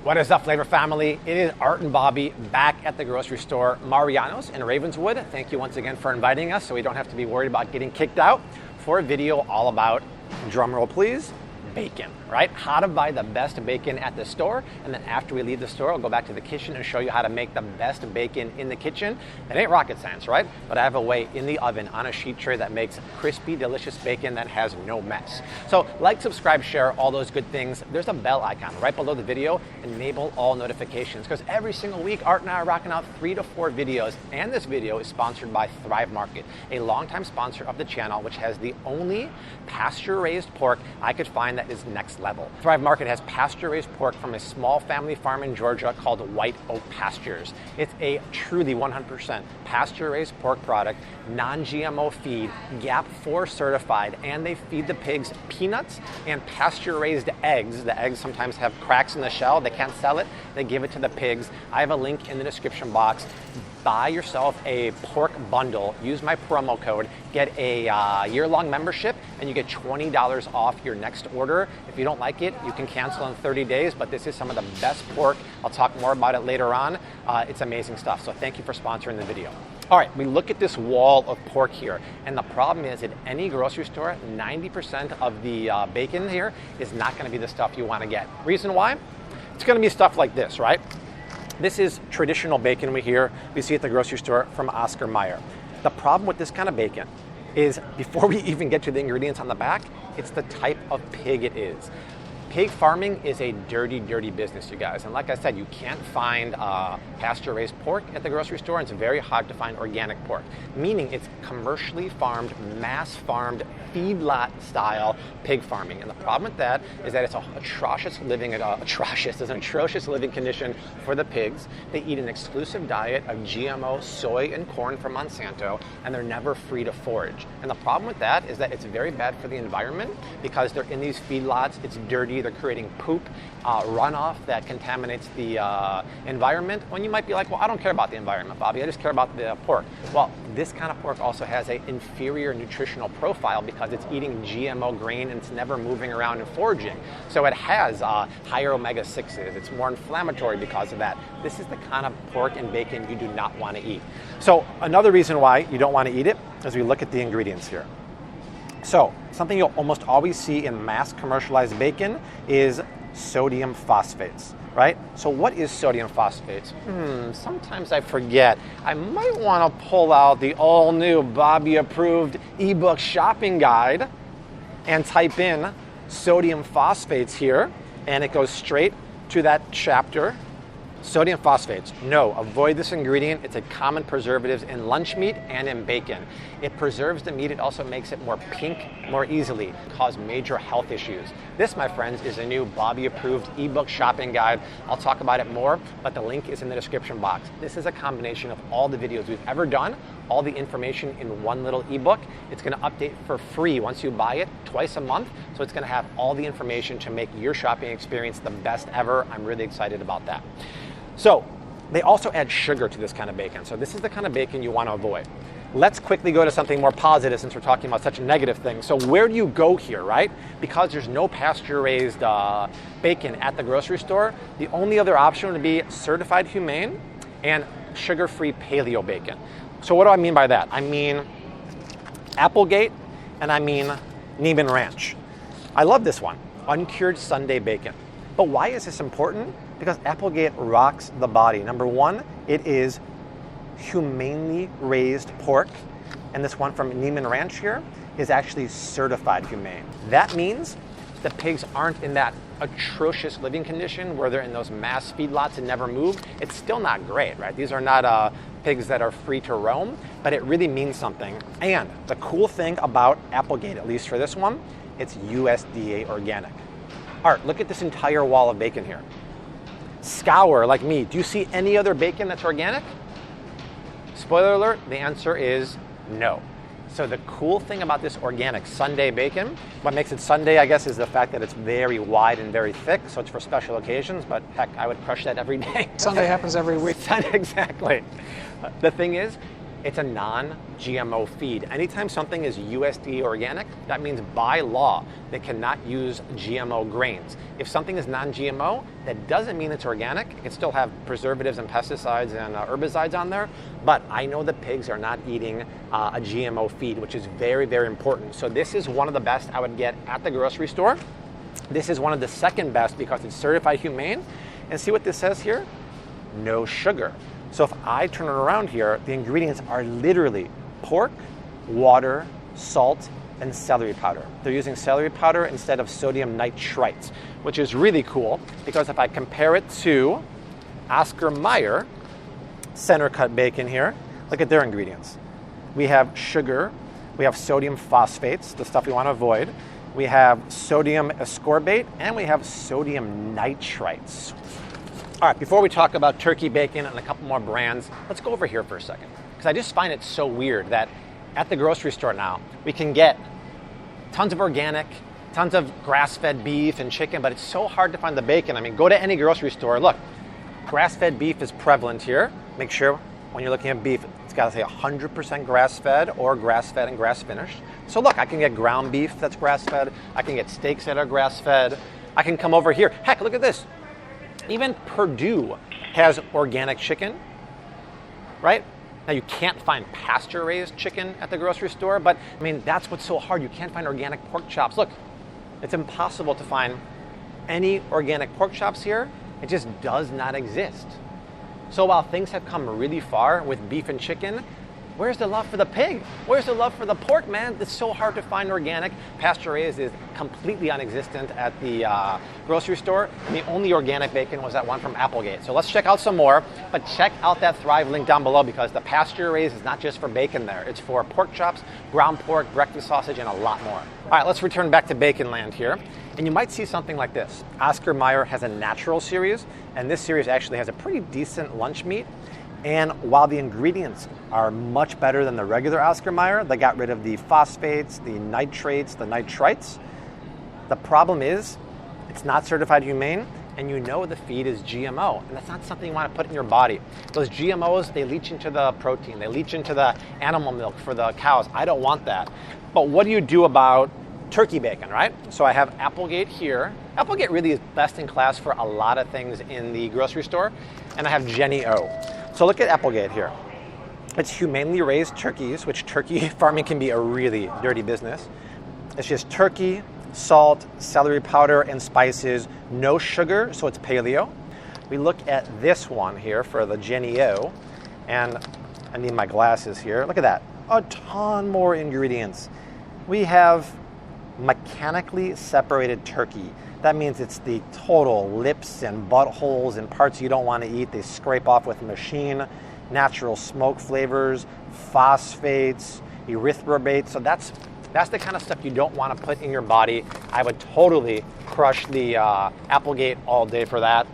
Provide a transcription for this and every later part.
What is up, Flavor family? It is Art and Bobby back at the grocery store Mariano's in Ravenswood. Thank you once again for inviting us so we don't have to be worried about getting kicked out for a video all about, drumroll please, bacon, right? How to buy the best bacon at the store, and then after we leave the store, I'll go back to the kitchen and show you how to make the best bacon in the kitchen. It ain't rocket science, right? But I have a way in the oven on a sheet tray that makes crispy, delicious bacon that has no mess. So like, subscribe, share, all those good things. There's a bell icon right below the video. Enable all notifications, because every single week, Art and I are rocking out 3 to 4 videos, and this video is sponsored by Thrive Market, a longtime sponsor of the channel, which has the only pasture-raised pork I could find that is next level. Thrive Market has pasture-raised pork from a small family farm in Georgia called White Oak Pastures. It's a truly 100% pasture-raised pork product, non-GMO feed, GAP 4 certified, and they feed the pigs peanuts and pasture-raised eggs. The eggs sometimes have cracks in the shell. They can't sell it. They give it to the pigs. I have a link in the description box. Buy yourself a pork bundle, use my promo code, get a year-long membership, and you get $20 off your next order. If you don't like it, you can cancel in 30 days, but this is some of the best pork. I'll talk more about it later on. It's amazing stuff, so thank you for sponsoring the video. All right, we look at this wall of pork here, and the problem is at any grocery store, 90% of the bacon here is not gonna be the stuff you wanna get. Reason why? It's gonna be stuff like this, right? This is traditional bacon we see at the grocery store from Oscar Mayer. The problem with this kind of bacon is, before we even get to the ingredients on the back, it's the type of pig it is. Pig farming is a dirty, dirty business, you guys. And like I said, you can't find pasture-raised pork at the grocery store, and it's very hard to find organic pork, meaning it's commercially farmed, mass-farmed, feedlot-style pig farming. And the problem with that is that it's an atrocious living condition for the pigs. They eat an exclusive diet of GMO soy and corn from Monsanto, and they're never free to forage. And the problem with that is that it's very bad for the environment, because they're in these feedlots, it's dirty, they're creating poop, runoff that contaminates the environment. When you might be like, well, I don't care about the environment, Bobby, I just care about the pork. Well, this kind of pork also has an inferior nutritional profile because it's eating GMO grain and it's never moving around and foraging. So it has higher omega-6s. It's more inflammatory because of that. This is the kind of pork and bacon you do not want to eat. So another reason why you don't want to eat it is we look at the ingredients here. So something you'll almost always see in mass commercialized bacon is sodium phosphates, right? So what is sodium phosphates? Sometimes I forget. I might want to pull out the all-new Bobby-approved ebook shopping guide and type in sodium phosphates here, and it goes straight to that chapter. Sodium phosphates, no, avoid this ingredient. It's a common preservative in lunch meat and in bacon. It preserves the meat. It also makes it more pink more easily, cause major health issues. This, my friends, is a new Bobby-approved ebook shopping guide. I'll talk about it more, but the link is in the description box. This is a combination of all the videos we've ever done, all the information in one little ebook. It's gonna update for free once you buy it twice a month, so it's gonna have all the information to make your shopping experience the best ever. I'm really excited about that. So they also add sugar to this kind of bacon. So this is the kind of bacon you want to avoid. Let's quickly go to something more positive since we're talking about such a negative thing. So where do you go here, right? Because there's no pasture-raised bacon at the grocery store, the only other option would be certified humane and sugar-free paleo bacon. So what do I mean by that? I mean Applegate, and I mean Neiman Ranch. I love this one, uncured Sunday bacon. But why is this important? Because Applegate rocks the body. Number one, it is humanely raised pork, and this one from Neiman Ranch here is actually certified humane. That means the pigs aren't in that atrocious living condition where they're in those mass feedlots and never move. It's still not great, right? These are not pigs that are free to roam, but it really means something. And the cool thing about Applegate, at least for this one, it's USDA organic. Art, look at this entire wall of bacon here. Scour, like me, do you see any other bacon that's organic? Spoiler alert, the answer is no. So the cool thing about this organic Sunday bacon, what makes it Sunday, I guess, is the fact that it's very wide and very thick, so it's for special occasions, but heck, I would crush that every day. Sunday happens every week. Exactly. The thing is, It's a non-GMO feed. Anytime something is USDA organic, that means by law they cannot use GMO grains. If something is non-GMO, that doesn't mean it's organic. It can still have preservatives and pesticides and herbicides on there, but I know the pigs are not eating a GMO feed, which is very, very important. So this is one of the best I would get at the grocery store. This is one of the second best because it's certified humane. And see what this says here? No sugar. So if I turn it around here, the ingredients are literally pork, water, salt, and celery powder. They're using celery powder instead of sodium nitrite, which is really cool because if I compare it to Oscar Mayer center cut bacon here, look at their ingredients. We have sugar, we have sodium phosphates, the stuff we want to avoid. We have sodium ascorbate, and we have sodium nitrites. All right, before we talk about turkey bacon and a couple more brands, let's go over here for a second. Because I just find it so weird that at the grocery store now, we can get tons of organic, tons of grass-fed beef and chicken, but it's so hard to find the bacon. I mean, go to any grocery store, look, grass-fed beef is prevalent here. Make sure when you're looking at beef, it's got to say 100% grass-fed or grass-fed and grass-finished. So look, I can get ground beef that's grass-fed. I can get steaks that are grass-fed. I can come over here. Heck, look at this. Even Purdue has organic chicken, right? Now you can't find pasture-raised chicken at the grocery store, but I mean, that's what's so hard. You can't find organic pork chops. Look, it's impossible to find any organic pork chops here. It just does not exist. So while things have come really far with beef and chicken, where's the love for the pig? Where's the love for the pork, man? It's so hard to find organic. Pasture-raised is completely non-existent at the grocery store. And the only organic bacon was that one from Applegate. So let's check out some more, but check out that Thrive link down below because the pasture-raised is not just for bacon there. It's for pork chops, ground pork, breakfast sausage, and a lot more. All right, let's return back to bacon land here. And you might see something like this. Oscar Mayer has a natural series, and this series actually has a pretty decent lunch meat. And while the ingredients are much better than the regular Oscar Mayer, they got rid of the phosphates, the nitrates, the nitrites. The problem is it's not certified humane, and you know the feed is GMO, and that's not something you want to put in your body. Those GMOs, they leach into the protein, they leach into the animal milk for the cows. I don't want that. But what do you do about turkey bacon, right? So I have Applegate here. Applegate really is best in class for a lot of things in the grocery store, and I have Jenny O. So look at Applegate here. It's humanely raised turkeys, which turkey farming can be a really dirty business. It's just turkey, salt, celery powder, and spices, no sugar, so it's paleo. We look at this one here for the Jenny O, and I need my glasses here. Look at that, a ton more ingredients. We have mechanically separated turkey. That means it's the total lips and buttholes and parts you don't want to eat. They scrape off with a machine, natural smoke flavors, phosphates, erythrobate. So that's the kind of stuff you don't want to put in your body. I would totally crush the Applegate all day for that.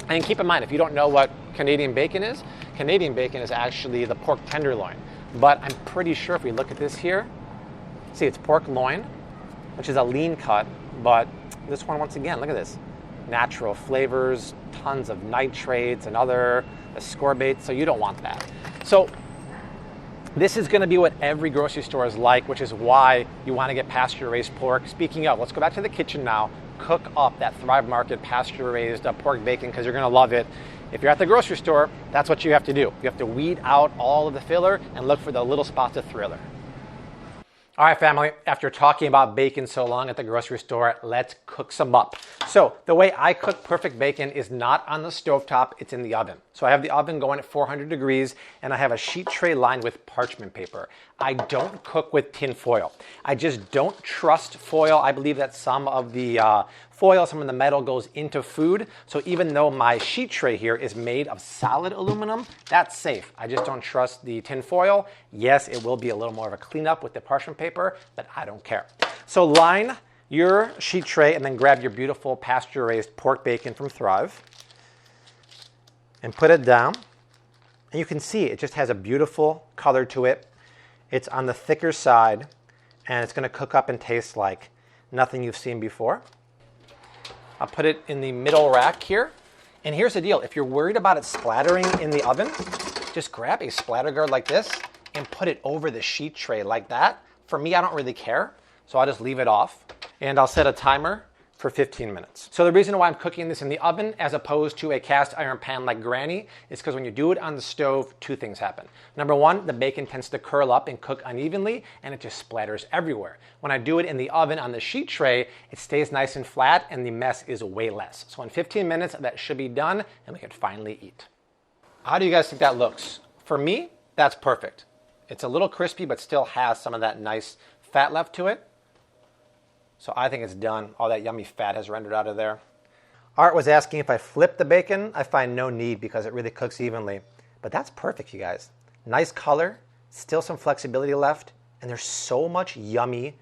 And keep in mind, if you don't know what Canadian bacon is actually the pork tenderloin. But I'm pretty sure if we look at this here, see it's pork loin, which is a lean cut, but this one, once again, look at this. Natural flavors, tons of nitrates and other ascorbates, so you don't want that. So this is gonna be what every grocery store is like, which is why you wanna get pasture-raised pork. Speaking of, let's go back to the kitchen now, cook up that Thrive Market pasture-raised pork bacon because you're gonna love it. If you're at the grocery store, that's what you have to do. You have to weed out all of the filler and look for the little spots of thriller. All right, family, after talking about bacon so long at the grocery store, let's cook some up. So the way I cook perfect bacon is not on the stovetop, it's in the oven. So I have the oven going at 400 degrees and I have a sheet tray lined with parchment paper. I don't cook with tin foil. I just don't trust foil. I believe that some of the foil, some of the metal goes into food. So even though my sheet tray here is made of solid aluminum, that's safe. I just don't trust the tin foil. Yes, it will be a little more of a cleanup with the parchment paper, but I don't care. So line your sheet tray and then grab your beautiful pasture-raised pork bacon from Thrive and put it down. And you can see it just has a beautiful color to it. It's on the thicker side and it's going to cook up and taste like nothing you've seen before. I'll put it in the middle rack here. And here's the deal. If you're worried about it splattering in the oven, just grab a splatter guard like this and put it over the sheet tray like that. For me, I don't really care, so I'll just leave it off. And I'll set a timer for 15 minutes. So the reason why I'm cooking this in the oven as opposed to a cast iron pan like Granny is because when you do it on the stove, two things happen. Number one, the bacon tends to curl up and cook unevenly, and it just splatters everywhere. When I do it in the oven on the sheet tray, it stays nice and flat, and the mess is way less. So in 15 minutes, that should be done, and we can finally eat. How do you guys think that looks? For me, that's perfect. It's a little crispy, but still has some of that nice fat left to it. So I think it's done. All that yummy fat has rendered out of there. Art was asking if I flip the bacon. I find no need because it really cooks evenly. But that's perfect, you guys. Nice color, still some flexibility left, and there's so much yummy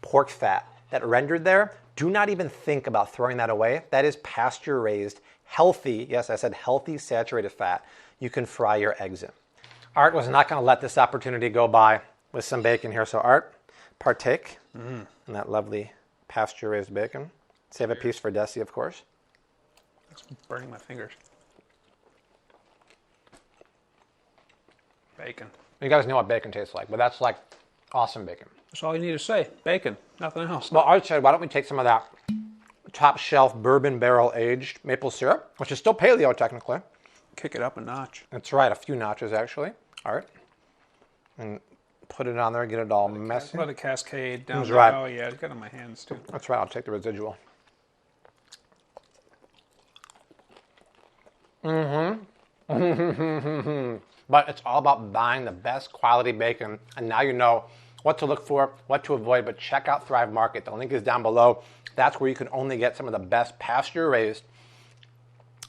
pork fat that rendered there. Do not even think about throwing that away. That is pasture-raised, healthy, yes, I said healthy, saturated fat you can fry your eggs in. Art was not going to let this opportunity go by with some bacon here. So Art, partake in that lovely pasture-raised bacon. Save a piece for Dessi, of course. It's burning my fingers. Bacon. You guys know what bacon tastes like, but that's like awesome bacon. That's all you need to say. Bacon. Nothing else. Well, Art said, why don't we take some of that top shelf bourbon barrel aged maple syrup, which is still paleo technically. Kick it up a notch. That's right, a few notches actually. Art. And put it on there, get it all messy. Let it cascade down. That's right. Oh yeah, it's got it on my hands too. That's right, I'll take the residual. But it's all about buying the best quality bacon, and now you know what to look for, what to avoid, but check out Thrive Market. The link is down below. That's where you can only get some of the best pasture-raised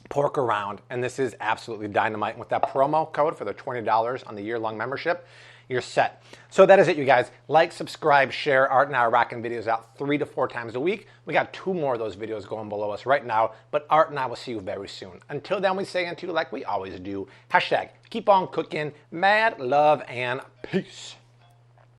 pork around, and this is absolutely dynamite. With that promo code for the $20 on the year-long membership, you're set. So that is it, you guys. Like, subscribe, share. Art and I are rocking videos out 3 to 4 times a week. We got 2 more of those videos going below us right now, but Art and I will see you very soon. Until then, we say unto you like we always do. Hashtag keep on cooking, mad love, and peace.